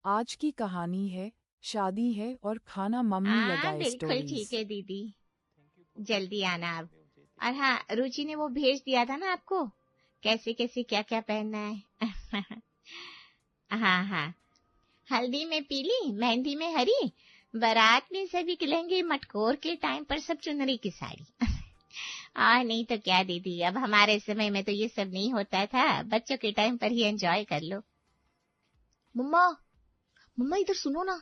आज की कहानी है शादी है और खाना मम्मी हाँ लगाए बिल्कुल स्टोरीज। ठीक है दीदी, जल्दी आना आप। और हाँ, रुचि ने वो भेज दिया था ना आपको, कैसे कैसे क्या क्या पहनना है। हाँ हाँ, हल्दी में पीली, मेहंदी में हरी, बारात में सभी के लहंगे, मटकोर के टाइम पर सब चुनरी की साड़ी। नहीं तो क्या दीदी, अब हमारे समय में तो ये सब नहीं होता था, बच्चों के टाइम पर ही एंजॉय कर लो। मम्मा, मम्मा इधर सुनो ना।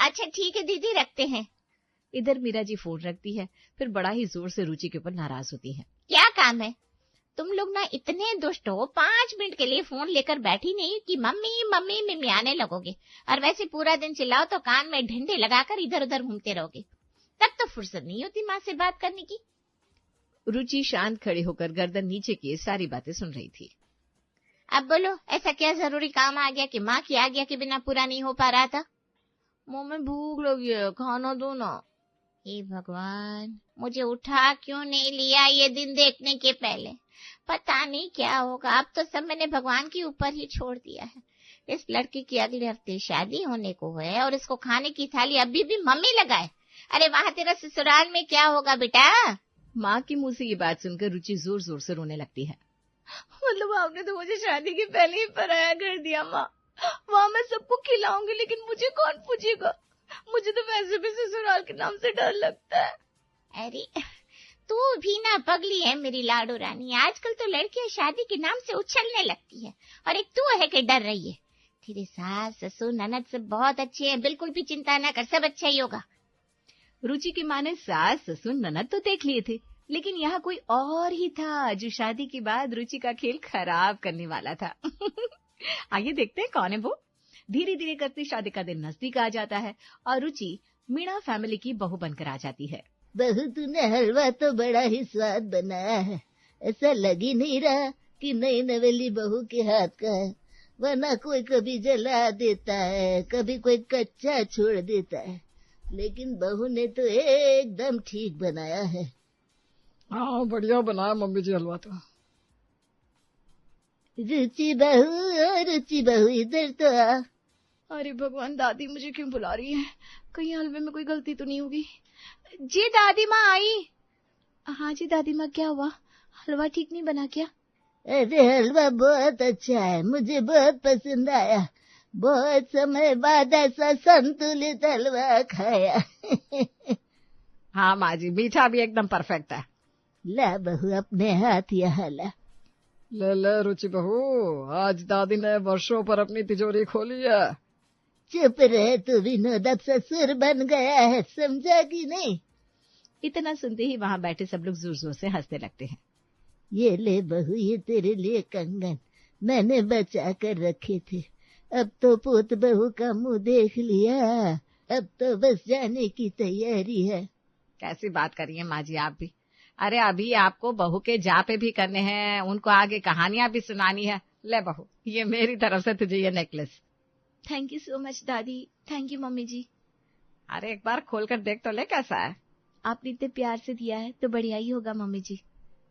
अच्छा ठीक है दीदी, रखते हैं। इधर मीरा जी फोन रखती है, फिर बड़ा ही जोर से रुचि के ऊपर नाराज होती है। क्या काम है? तुम लोग ना इतने दुष्ट हो, 5 मिनट के लिए फोन लेकर बैठी नहीं कि मम्मी मम्मी मिमियाने लगोगे, और वैसे पूरा दिन चिल्लाओ तो कान में डंडे लगाकर इधर उधर घूमते रहोगे। तब तो फुर्सत नहीं होती माँ से बात करने की। रुचि शांत खड़ी होकर गर्दन नीचे किए सारी बातें सुन रही थी। अब बोलो, ऐसा क्या जरूरी काम आ गया कि माँ की आज्ञा के बिना पूरा नहीं हो पा रहा था? मम्मी भूख लगी है, खाना दो ना। हे भगवान, मुझे उठा क्यों नहीं लिया ये दिन देखने के पहले? पता नहीं क्या होगा, अब तो सब मैंने भगवान के ऊपर ही छोड़ दिया है। इस लड़की की अगले हफ्ते शादी होने को है और इसको खाने की थाली अभी भी मम्मी लगाए। अरे वहां तेरा ससुराल में क्या होगा बेटा? माँ की मुंह से ये बात सुनकर रुचि जोर जोर से रोने लगती है। मतलब आपने तो मुझे शादी के पहले ही पराया कर दिया माँ। वहाँ मैं सबको खिलाऊंगी, लेकिन मुझे कौन पूछेगा? मुझे तो वैसे भी ससुराल के नाम से डर लगता है। अरे तू भी ना पगली है मेरी लाडो रानी, आजकल तो लड़कियां शादी के नाम से उछलने लगती है, और एक तू है कि डर रही है। तेरे सास ससुर ननद सब बहुत अच्छे हैं, बिल्कुल भी चिंता न कर, सब अच्छा ही होगा। रुचि की माँ ने सास ससुर ननद तो देख लिए थे, लेकिन यहाँ कोई और ही था जो शादी के बाद रुचि का खेल खराब करने वाला था। आइए देखते हैं कौन है वो। धीरे धीरे करते शादी का दिन नजदीक आ जाता है और रुचि मीणा फैमिली की बहू बनकर आ जाती है। बहू तूने हलवा तो बड़ा ही स्वाद बनाया है, ऐसा लग ही नहीं रहा कि नई नवेली बहू के हाथ का है, वरना कोई कभी जला देता है, कभी कोई कच्चा छोड़ देता है, लेकिन बहू ने तो एकदम ठीक बनाया है। हाँ बढ़िया बनाया मम्मी जी हलवा तो। रुचि बहू इधर तो आ। अरे भगवान, दादी मुझे क्यों बुला रही है? कहीं हलवे में कोई गलती तो नहीं होगी? जी दादी माँ आई। हाँ जी दादी माँ, क्या हुआ? हलवा ठीक नहीं बना क्या? अरे हलवा बहुत अच्छा है, मुझे बहुत पसंद आया, बहुत समय बाद ऐसा संतुलित हलवा खाया। हाँ माँ जी, मीठा भी एकदम परफेक्ट है। ला बहू अपने हाथ यहाँ ला। ले रुचि बहू, आज दादी ने वर्षों पर अपनी तिजोरी खोली है। चुप रहे तू विनोद, अब ससुर बन गया है, समझा कि नहीं? इतना सुनते ही वहाँ बैठे सब लोग जोर जोर से हंसने लगते हैं। ये ले बहू, ये तेरे लिए कंगन मैंने बचा कर रखे थे, अब तो पोत बहू का मुंह देख लिया, अब तो बस जाने की तैयारी है। कैसी बात करिए माँ जी आप भी। अरे अभी आपको बहू के जापे भी करने हैं, उनको आगे कहानियां भी सुनानी है। ले बहू, ये मेरी तरफ से तुझे ये necklace. Thank you so much दादी। थैंक यू मम्मी जी। अरे एक बार खोल कर देख तो ले कैसा है। आपने इतने प्यार से दिया है तो बढ़िया ही होगा मम्मी जी।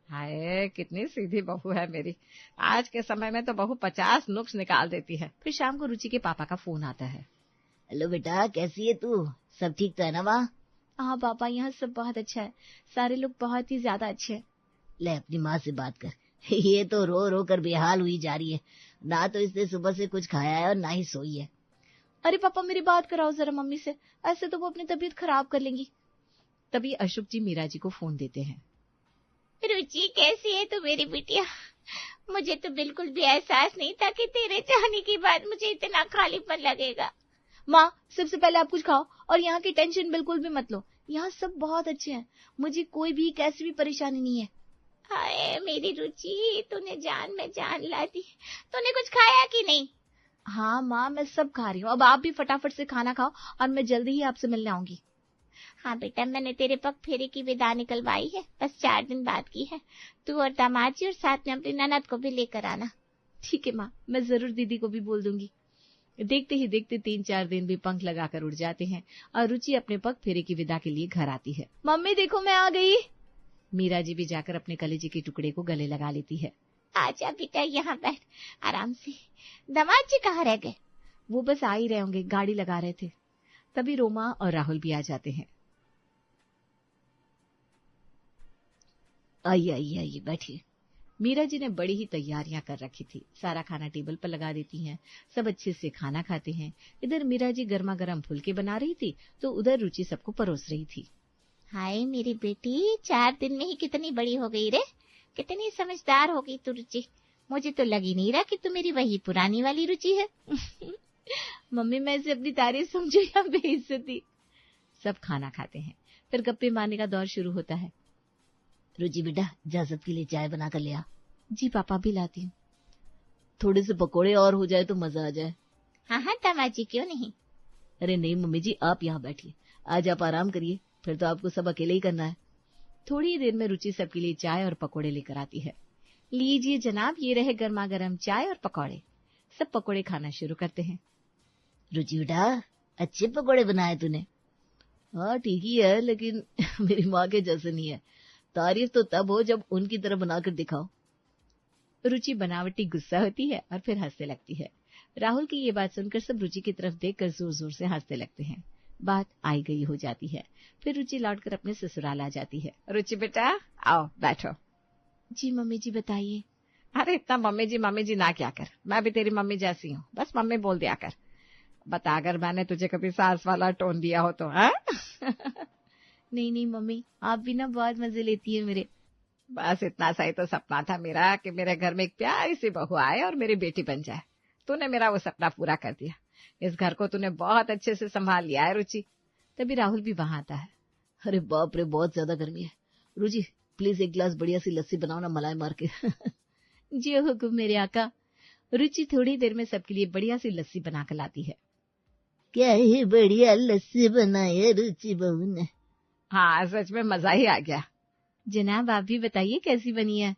हाय कितनी सीधी बहू है मेरी। आज के समय में तो बहू 50 नुक्स निकाल देती है। फिर शाम को रुचि के पापा का फोन आता है। हेलो बेटा, कैसी है तू? सब ठीक तो है ना वहाँ? हाँ पापा, यहाँ सब बहुत अच्छा है, सारे लोग बहुत ही ज्यादा अच्छे हैं। ले अपनी माँ से बात कर। ये तो रो रो कर बेहाल हुई जा रही है, ना तो इसने सुबह से कुछ खाया है और ना ही सोई है। अरे पापा मेरी बात कराओ जरा मम्मी से, ऐसे तो वो अपनी तबीयत खराब कर लेंगी। तभी अशोक जी मीरा जी को फोन देते हैं। रुचि कैसी है तू मेरी बिटिया? मुझे तो बिल्कुल भी एहसास नहीं था कि तेरे जाने के बाद मुझे इतना खालीपन लगेगा। माँ, सबसे पहले आप कुछ खाओ और यहाँ की टेंशन बिल्कुल भी मत लो, यहाँ सब बहुत अच्छे हैं, मुझे कोई भी कैसी भी परेशानी नहीं है। हाय मेरी रुचि, तूने जान में जान ला दी। तूने कुछ खाया कि नहीं? हाँ माँ, मैं सब खा रही हूँ। अब आप भी फटाफट से खाना खाओ और मैं जल्दी ही आपसे मिलने आऊंगी। हाँ बेटा, मैंने तेरे पग फेरे की विदा निकलवाई है, बस 4 दिन बाद की है। तू और दामाद जी और साथ में अपनी ननद को भी लेकर आना। ठीक है माँ, मैं जरूर दीदी को भी बोल दूंगी। देखते ही देखते 3-4 दिन भी पंख लगाकर उड़ जाते हैं और रुचि अपने पग फेरे की विदा के लिए घर आती है। मम्मी देखो मैं आ गई। मीरा जी भी जाकर अपने कलेजे के टुकड़े को गले लगा लेती है। आजा बेटा, यहाँ बैठ आराम से। दामाद जी कहाँ रह गए? वो बस आ ही रहे होंगे, गाड़ी लगा रहे थे। तभी रोमा और राहुल भी आ जाते हैं। आइए आइए आइए, बैठिए। मीरा जी ने बड़ी ही तैयारियां कर रखी थी। सारा खाना टेबल पर लगा देती हैं, सब अच्छे से खाना खाते हैं। इधर मीरा जी गर्मा गर्म फुलके बना रही थी तो उधर रुचि सबको परोस रही थी। हाय मेरी बेटी, 4 दिन में ही कितनी बड़ी हो गई रे, कितनी समझदार हो गई तू रुचि। मुझे तो लग ही नहीं रहा कि तू मेरी वही पुरानी वाली रुचि है। मम्मी, मैं इसे अपनी तारीफ समझू या बेइज्जती? सब खाना खाते हैं, फिर गप्पे मारने का दौर शुरू होता है। रुचि बेटा, इजाजत के लिए चाय बना कर ले आ। जी पापा, भी लाती हूँ। थोड़े से पकोड़े और हो जाए तो मजा आ जाए। हाँ हाँ दामाजी, क्यों नहीं। अरे नहीं मम्मी जी, आप यहाँ बैठिए, आज आप आराम करिए, फिर तो आपको सब अकेले ही करना है। थोड़ी देर में रुचि सबके लिए चाय और पकोड़े लेकर आती है। लीजिए जनाब, ये रहे गर्मा गर्म चाय और पकोड़े। सब पकोड़े खाना शुरू करते हैं। रुचि बेटा, अच्छे पकोड़े बनाए तूने। हाँ ठीक ही है, लेकिन मेरी माँ के जैसे नहीं है। तारीफ तो तब हो जब उनकी तरह बनाकर दिखाओ। रुचि बनावटी गुस्सा होती है और फिर हंसने लगती है। राहुल की ये बात सुनकर सब रुचि की तरफ देखकर जोर जोर से हंसने लगते हैं। बात आई गई हो जाती है। फिर रुचि लौटकर अपने ससुराल आ जाती है। रुचि बेटा, आओ बैठो। जी मम्मी जी, बताइए। अरे इतना मम्मी जी ना क्या कर, मैं भी तेरी मम्मी जैसी हूँ, बस मम्मी बोल दिया कर। बता अगर मैंने तुझे कभी सास वाला टोन दिया हो तो। हाँ? नहीं नहीं मम्मी, आप भी ना बहुत मजे लेती है मेरे। बस इतना सा ही तो सपना था मेरा कि मेरे घर में एक प्यारी सी बहू आए और मेरी बेटी बन जाए। तूने मेरा वो सपना पूरा कर दिया। इस घर को तूने बहुत अच्छे से संभाल लिया है रुचि। तभी राहुल भी वहां आता है। अरे बाप रे, बहुत ज्यादा गर्मी है। रुचि प्लीज एक गिलास बढ़िया सी लस्सी बनाओ ना, मलाई मार के। जी हुकुम मेरे आका। रुचि थोड़ी देर में सबके लिए बढ़िया सी लस्सी बनाकर लाती है। क्या ही बढ़िया लस्सी बनाई है रुचि बहू ने। हाँ सच में मजा ही आ गया। जनाब आप भी बताइए कैसी बनी है।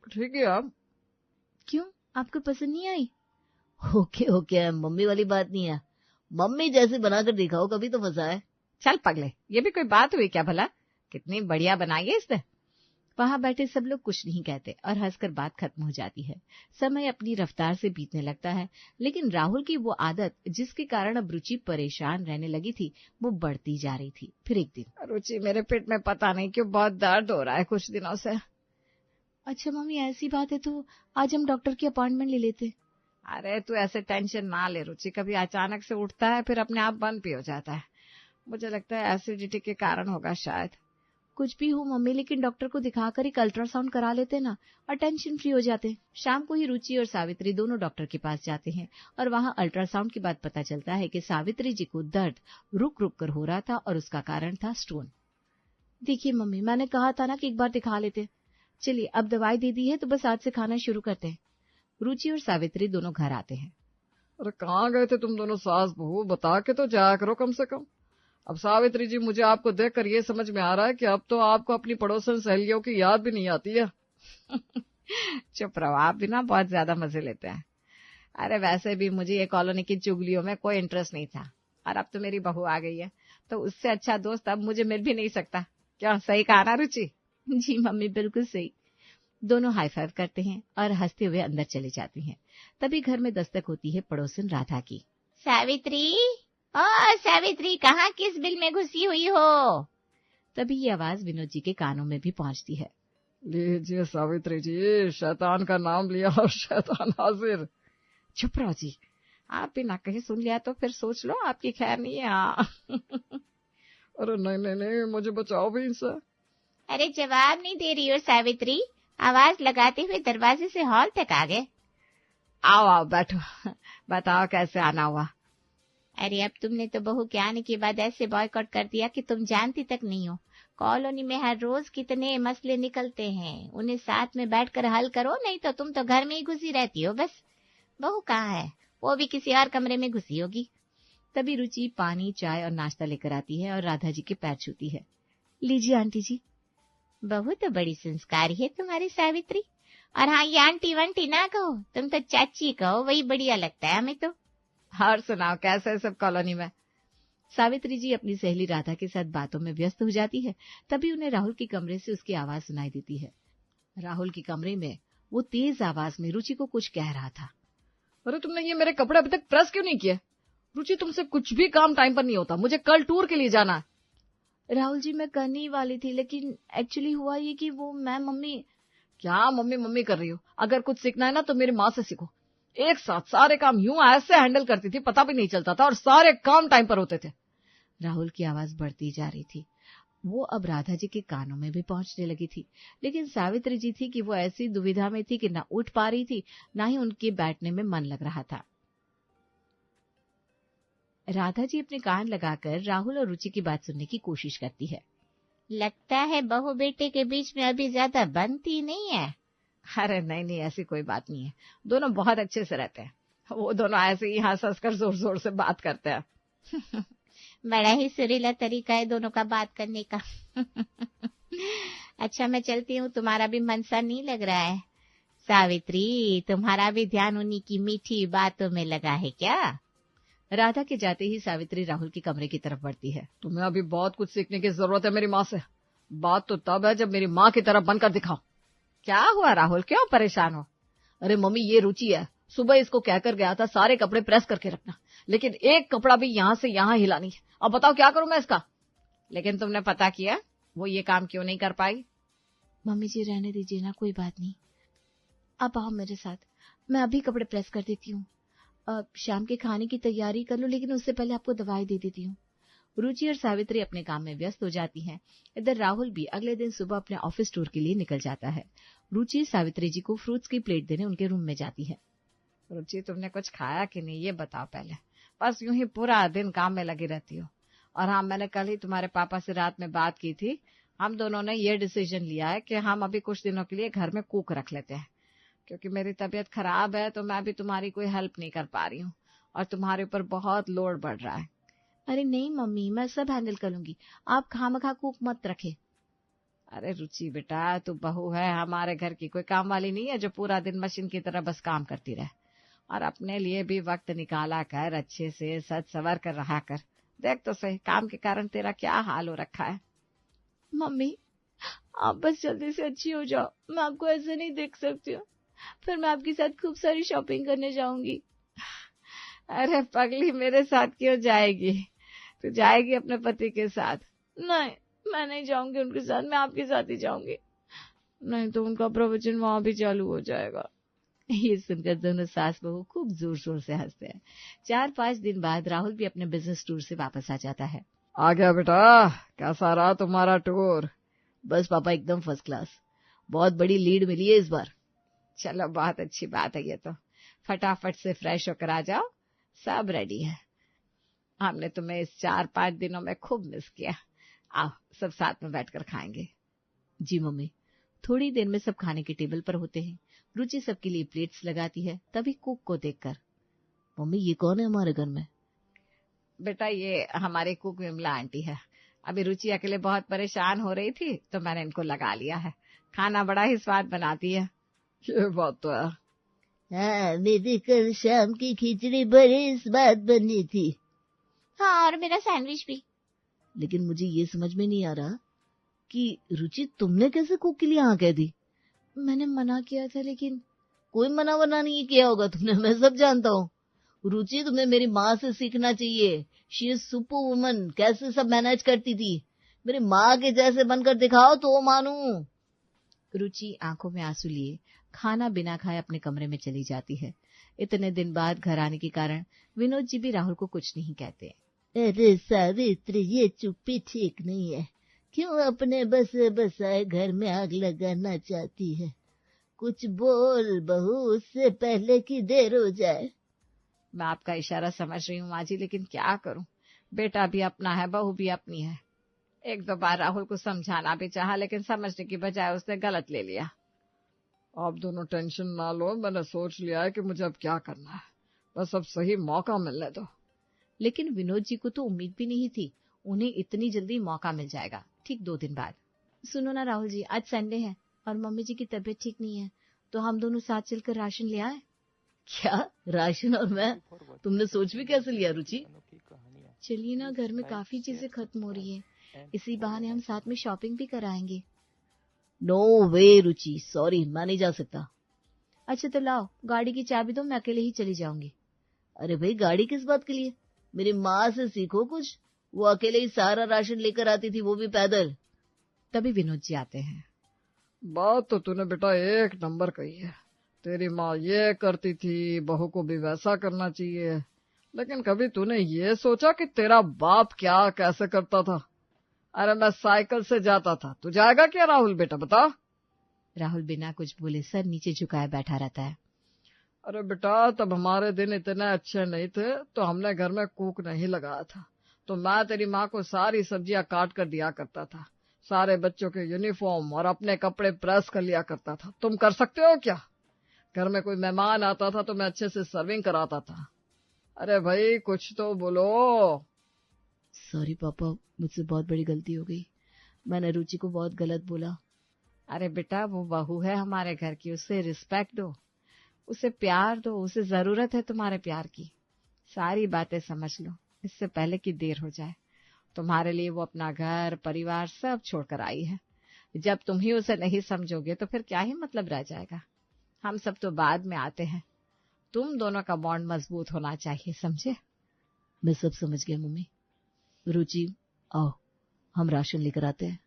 ठीक है। अब क्यों, आपको पसंद नहीं आई? ओके ओके, मम्मी वाली बात नहीं है। मम्मी जैसे बनाकर दिखाओ कभी तो मजा है। चल पगले, ये भी कोई बात हुई क्या भला? कितनी बढ़िया बनाई है इसने। वहां बैठे सब लोग कुछ नहीं कहते और हंसकर बात खत्म हो जाती है। समय अपनी रफ्तार से बीतने लगता है, लेकिन राहुल की वो आदत जिसके कारण अब रुचि परेशान रहने लगी थी, वो बढ़ती जा रही थी। फिर एक दिन, रुचि मेरे पेट में पता नहीं क्यों बहुत दर्द हो रहा है कुछ दिनों से। अच्छा मम्मी, ऐसी बात है तो आज हम डॉक्टर की अपॉइंटमेंट ले लेते। अरे तू ऐसे टेंशन ना ले रुचि, कभी अचानक से उठता है फिर अपने आप बंद भी हो जाता है। मुझे लगता है एसिडिटी के कारण होगा शायद। कुछ भी हो मम्मी, लेकिन डॉक्टर को दिखाकर एक अल्ट्रासाउंड करा लेते ना और टेंशन फ्री हो जाते। शाम को ही रुचि और सावित्री दोनों डॉक्टर के पास जाते हैं और वहां अल्ट्रासाउंड के बाद पता चलता है कि सावित्री जी को दर्द रुक रुक कर हो रहा था और उसका कारण था स्टोन। देखिए मम्मी, मैंने कहा था ना कि एक बार दिखा लेते। चलिए, अब दवाई दे दी है तो बस आज से खाना शुरू करते हैं। रुचि और सावित्री दोनों घर आते हैं। अरे कहाँ गए थे तुम दोनों सास बहू, बता के तो जाया करो कम से कम। अब सावित्री जी, मुझे आपको देखकर ये समझ में आ रहा है कि अब तो आपको अपनी पड़ोसन सहेलियों की याद भी नहीं आती है। चुप रहो, आप भी ना बहुत ज्यादा मजे लेते हैं। अरे वैसे भी मुझे ये कॉलोनी की चुगलियों में कोई इंटरेस्ट नहीं था, और अब तो मेरी बहू आ गई है तो उससे अच्छा दोस्त अब मुझे मिल भी नहीं सकता। क्या सही कहा ना रुचि? जी मम्मी, बिल्कुल सही। दोनों हाई फाइव करते हैं और हंसते हुए अंदर चले जाती हैं। तभी घर में दस्तक होती है पड़ोसन राधा की। सावित्री, ओ सावित्री, कहाँ किस बिल में घुसी हुई हो? तभी ये आवाज विनोद जी के कानों में भी पहुंचती है। लीजिए सावित्री जी, शैतान का नाम लिया और शैतान हाजिर। चुप रहो जी, आप भी ना कहीं सुन लिया तो फिर सोच लो आपकी खैर नहीं है। हाँ। अरे नहीं नहीं नहीं, मुझे बचाओ भी इनसे। अरे जवाब नहीं दे रही हो सावित्री, आवाज लगाते हुए दरवाजे से हॉल तक आ गए। आओ आओ बैठो, बताओ कैसे आना हुआ। अरे अब तुमने तो बहू के आने के बाद ऐसे बॉयकॉट कर दिया कि तुम जानती तक नहीं हो। कॉलोनी में हर रोज कितने मसले निकलते हैं, उन्हें साथ में बैठकर हल करो, नहीं तो तुम तो घर में ही घुसी रहती हो बस। बहू कहाँ है? वो भी किसी और कमरे में घुसी होगी। तभी रुचि पानी, चाय और नाश्ता लेकर आती है और राधा जी के पैर छूती है। लीजिए आंटी जी। बहू तो बड़ी संस्कारी है तुम्हारी सावित्री। और हाँ, ये आंटी वंटी ना कहो, तुम तो चाची कहो, वही बढ़िया लगता है हमें तो। और सुनाओ कैसे है सब कॉलोनी में? सावित्री जी अपनी सहेली राधा के साथ बातों में व्यस्त हो जाती है। तभी उन्हें राहुल के कमरे से उसकी आवाज सुनाई देती है। राहुल के कमरे में वो तेज आवाज में रुचि को कुछ कह रहा था। अरे तुमने ये मेरे कपड़े अभी तक प्रेस क्यों नहीं किए? रुचि, तुमसे कुछ भी काम टाइम पर नहीं होता, मुझे कल टूर के लिए जाना है। राहुल जी मैं करने ही वाली थी, लेकिन एक्चुअली हुआ ये कि वो मैं मम्मी। क्या मम्मी मम्मी कर रही हो? अगर कुछ सीखना है ना तो मेरी माँ से सीखो। एक साथ सारे काम यूं ऐसे हैंडल करती थी, पता भी नहीं चलता था, और सारे काम टाइम पर होते थे। राहुल की आवाज बढ़ती जा रही थी। वो अब राधा जी के कानों में भी पहुंचने लगी थी, लेकिन सावित्री जी थी कि वो ऐसी दुविधा में थी कि ना उठ पा रही थी, ना ही उनके बैठने में मन लग रहा था। राधा जी अपने कान लगाकर राहुल और रुचि की बात सुनने की कोशिश करती है। लगता है बहू बेटे के बीच में अभी ज्यादा बनती नहीं है। अरे नहीं नहीं, ऐसी कोई बात नहीं है, दोनों बहुत अच्छे से रहते हैं। वो दोनों ऐसे ही हंस हंस कर जोर जोर से बात करते हैं। बड़ा ही सुरीला तरीका है दोनों का बात करने का। अच्छा मैं चलती हूँ, तुम्हारा भी मन सा नहीं लग रहा है? सावित्री, तुम्हारा भी ध्यान उन्हीं की मीठी बातों में लगा है क्या? राधा के जाते ही सावित्री राहुल के कमरे की तरफ बढ़ती है। तुम्हें अभी बहुत कुछ सीखने की जरूरत है मेरी माँ से। बात तो तब है जब मेरी माँ की तरफ बनकर दिखाओ। क्या हुआ राहुल, क्यों परेशान हो? अरे मम्मी, ये रुचि है, सुबह इसको कहकर गया था सारे कपड़े प्रेस करके रखना, लेकिन एक कपड़ा भी यहाँ से यहाँ हिला नहीं। अब बताओ क्या करूं मैं इसका? लेकिन तुमने पता किया वो ये काम क्यों नहीं कर पाई? मम्मी जी रहने दीजिए ना, कोई बात नहीं, आप आओ मेरे साथ, मैं अभी कपड़े प्रेस कर देती हूँ। शाम के खाने की तैयारी कर लो, लेकिन उससे पहले आपको दवाई दे देती हूँ। रुचि और सावित्री अपने काम में व्यस्त हो जाती हैं। इधर राहुल भी अगले दिन सुबह अपने ऑफिस टूर के लिए निकल जाता है। रुचि सावित्री जी को फ्रूट्स की प्लेट देने उनके रूम में जाती है। रुचि, तुमने कुछ खाया कि नहीं ये बताओ पहले। बस यूं ही पूरा दिन काम में लगी रहती हो। और हाँ, मैंने कल ही तुम्हारे पापा से रात में बात की थी। हम दोनों ने ये डिसीजन लिया है कि हम अभी कुछ दिनों के लिए घर में कुक रख लेते हैं, क्योंकि मेरी तबीयत खराब है तो मैं भी तुम्हारी कोई हेल्प नहीं कर पा रही हूँ और तुम्हारे ऊपर बहुत लोड बढ़ रहा है। अरे नहीं मम्मी, मैं सब हैंडल कर लूंगी, आप खामखा कुक मत रखे। अरे रुचि बेटा, तू बहू है, हमारे घर की कोई काम वाली नहीं है जो पूरा दिन मशीन की तरह बस काम करती रहे। और अपने लिए भी वक्त निकाला कर, अच्छे से सज सवर कर रहा कर। देख तो सही, काम के कारण तेरा क्या हाल हो रखा है। मम्मी आप बस जल्दी से अच्छी हो जाओ, मैं आपको ऐसे नहीं देख सकती हूँ, फिर मैं आपके साथ खूब सारी शॉपिंग करने जाऊंगी। अरे पगली, मेरे साथ क्यों जाएगी? तू जाएगी अपने पति के साथ। नहीं, मैं नहीं जाऊंगी उनके साथ, मैं आपके साथ ही जाऊंगी। नहीं तो उनका प्रवचन वहां भी चालू हो जाएगा। ये सुनकर दोनों सास बहू खूब जोर शोर से हंसते हैं। 4-5 दिन बाद राहुल भी अपने बिजनेस टूर से वापस आ जाता है। आ गया बेटा, कैसा रहा तुम्हारा टूर? बस पापा एकदम फर्स्ट क्लास, बहुत बड़ी लीड मिली है इस बार। चलो बहुत अच्छी बात है ये तो। फटाफट से फ्रेश होकर आ जाओ, सब रेडी है। हमने तुम्हें इस 4-5 दिनों में खूब मिस किया। आओ सब साथ में बैठकर खाएंगे। जी मम्मी। थोड़ी देर में सब खाने के टेबल पर होते हैं। रुचि सबके लिए प्लेट्स लगाती है, तभी कुक को देखकर, मम्मी ये कौन है हमारे घर में? बेटा ये हमारे कुक विमला आंटी है। अभी रुचि अकेले बहुत परेशान हो रही थी तो मैंने इनको लगा लिया है। खाना बड़ा ही स्वाद बनाती है। ये बात तो है। हाँ, मेरी कल शाम की खिचड़ी बड़ी स्वाद बनी थी। हाँ, और मेरा सैंडविच भी। लेकिन मुझे ये समझ में नहीं आ रहा कि रुचि तुमने कैसे कुक के लिए हाँ कह दी? मैंने मना किया था, लेकिन कोई मना वना नहीं किया होगा तुमने, मैं सब जानता हूँ। रुचि तुम्हें मेरी माँ से सीखना चाहिए। शी इज सुपर वुमन, कैसे सब मैनेज करती थी। मेरी माँ के जैसे बनकर दिखाओ तो मानूं। रुचि आंखों में आंसू लिए खाना बिना खाए अपने कमरे में चली जाती है। इतने दिन बाद घर आने के कारण विनोद जी भी राहुल को कुछ नहीं कहते। अरे सावित्री, ये चुप्पी ठीक नहीं है। क्यों अपने बसे बसाए घर में आग लगाना चाहती है? कुछ बोल बहू, उससे पहले कि देर हो जाए। मैं आपका इशारा समझ रही हूँ माँ जी, लेकिन क्या करूँ, बेटा भी अपना है, बहू भी अपनी है। 1-2 बार राहुल को समझाना भी चाहा, लेकिन समझने की बजाय उसने गलत ले लिया। आप दोनों टेंशन ना लो, मैंने सोच लिया है कि मुझे अब क्या करना है, बस अब सही मौका मिलने दो। लेकिन विनोद जी को तो उम्मीद भी नहीं थी उन्हें इतनी जल्दी मौका मिल जाएगा। ठीक 2 दिन बाद, सुनो ना राहुल जी, आज संडे है और मम्मी जी की तबीयत ठीक नहीं है, तो हम दोनों साथ चलकर राशन ले आए। क्या राशन और मैं? तुमने सोच भी कैसे लिया रुचि? चलिए ना, घर में काफी चीजें खत्म हो रही है, इसी बहाने हम साथ में शॉपिंग भी कराएंगे। नो वे रुचि, सॉरी मैं नहीं जा सकता। अच्छा तो लाओ, गाड़ी की चाबी दो, मैं अकेले ही चली जाऊंगी। अरे भाई, गाड़ी किस बात के लिए? मेरी माँ से सीखो कुछ, वो अकेले ही सारा राशन लेकर आती थी, वो भी पैदल। तभी विनोद जी आते हैं। बात तो तूने बेटा एक नंबर कही है। तेरी माँ ये करती थी, बहू को भी वैसा करना चाहिए। लेकिन कभी तूने ये सोचा कि तेरा बाप क्या कैसे करता था? अरे मैं साइकिल से जाता था, तू जाएगा क्या राहुल बेटा, बता। राहुल बिना कुछ बोले सर नीचे झुकाए बैठा रहता है। अरे बेटा, तब हमारे दिन इतने अच्छे नहीं थे, तो हमने घर में कुक नहीं लगाया था, तो मैं तेरी माँ को सारी सब्जियां काट कर दिया करता था, सारे बच्चों के यूनिफॉर्म और अपने कपड़े प्रेस कर लिया करता था। तुम कर सकते हो क्या? घर में कोई मेहमान आता था तो मैं अच्छे से सर्विंग कराता था। अरे भाई कुछ तो बोलो। सॉरी पापा, मुझसे बहुत बड़ी गलती हो गई, मैंने रुचि को बहुत गलत बोला। अरे बेटा, वो बहू है हमारे घर की, उससे रिस्पेक्ट दो, उसे प्यार दो, उसे जरूरत है तुम्हारे प्यार की। सारी बातें समझ लो इससे पहले कि देर हो जाए। तुम्हारे लिए वो अपना घर परिवार सब छोड़कर आई है। जब तुम ही उसे नहीं समझोगे तो फिर क्या ही मतलब रह जाएगा। हम सब तो बाद में आते हैं, तुम दोनों का बॉन्ड मजबूत होना चाहिए, समझे? मैं सब समझ गया मम्मी। रुचि आओ, हम राशन लेकर आते हैं।